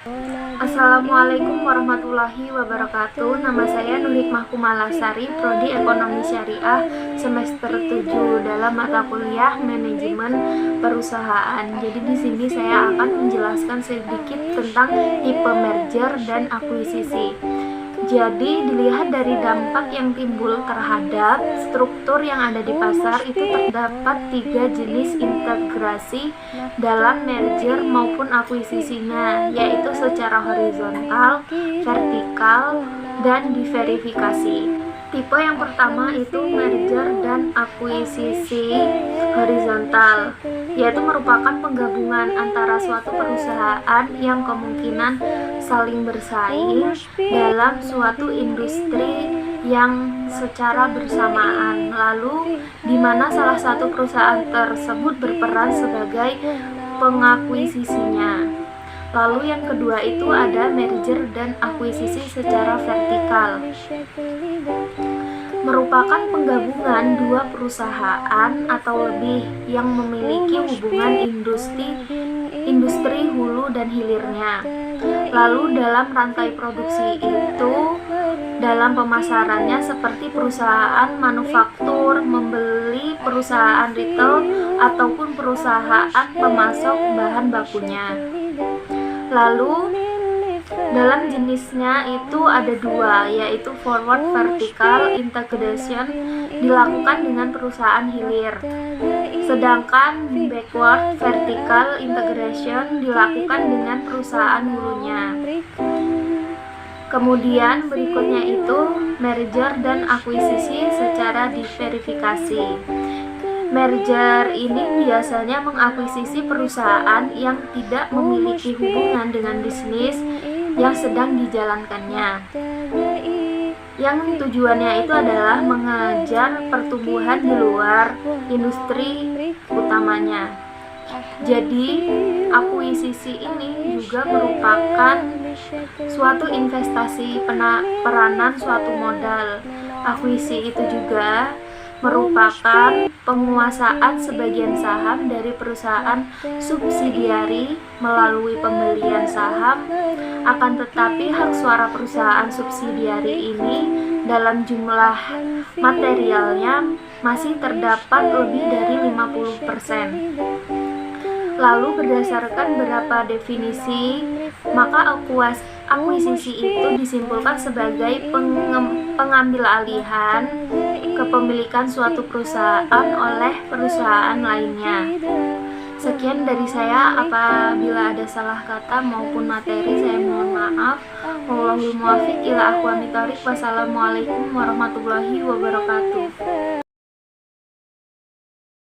Assalamualaikum warahmatullahi wabarakatuh. Nama saya Nur Hikmah Kumalasari, Prodi Ekonomi Syariah semester 7 dalam mata kuliah Manajemen Perusahaan. Jadi di sini saya akan menjelaskan sedikit tentang tipe merger dan akuisisi. Jadi dilihat dari dampak yang timbul terhadap struktur yang ada di pasar, itu terdapat 3 jenis integrasi dalam merger maupun akuisisinya, yaitu secara horizontal, vertikal, dan diverifikasi. Tipe yang pertama itu merger dan akuisisi horizontal, yaitu merupakan penggabungan antara suatu perusahaan yang kemungkinan saling bersaing dalam suatu industri yang secara bersamaan, lalu di mana salah satu perusahaan tersebut berperan sebagai pengakuisisinya. Lalu yang kedua itu ada merger dan akuisisi secara vertikal, merupakan penggabungan dua perusahaan atau lebih yang memiliki hubungan industri hulu dan hilirnya. Lalu dalam rantai produksi itu, dalam pemasarannya seperti perusahaan manufaktur membeli perusahaan retail ataupun perusahaan pemasok bahan bakunya. Lalu dalam jenisnya itu ada dua, yaitu forward vertical integration dilakukan dengan perusahaan hilir, sedangkan backward vertical integration dilakukan dengan perusahaan hulunya. Kemudian berikutnya itu merger dan akuisisi secara diverifikasi. Merger ini biasanya mengakuisisi perusahaan yang tidak memiliki hubungan dengan bisnis yang sedang dijalankannya, yang tujuannya itu adalah mengejar pertumbuhan di luar industri utamanya. Jadi akuisisi ini juga merupakan suatu investasi peranan suatu modal. Akuisisi itu juga merupakan penguasaan sebagian saham dari perusahaan subsidiari melalui pembelian saham, akan tetapi hak suara perusahaan subsidiari ini dalam jumlah materialnya masih terdapat lebih dari 50%. Lalu berdasarkan beberapa definisi, maka akuisisi itu disimpulkan sebagai pengambil alihan kepemilikan suatu perusahaan oleh perusahaan lainnya. Sekian dari saya, apabila ada salah kata maupun materi saya mohon maaf. Wallahul muwaffiq ila aqwamit thoriq. Wassalamualaikum warahmatullahi wabarakatuh.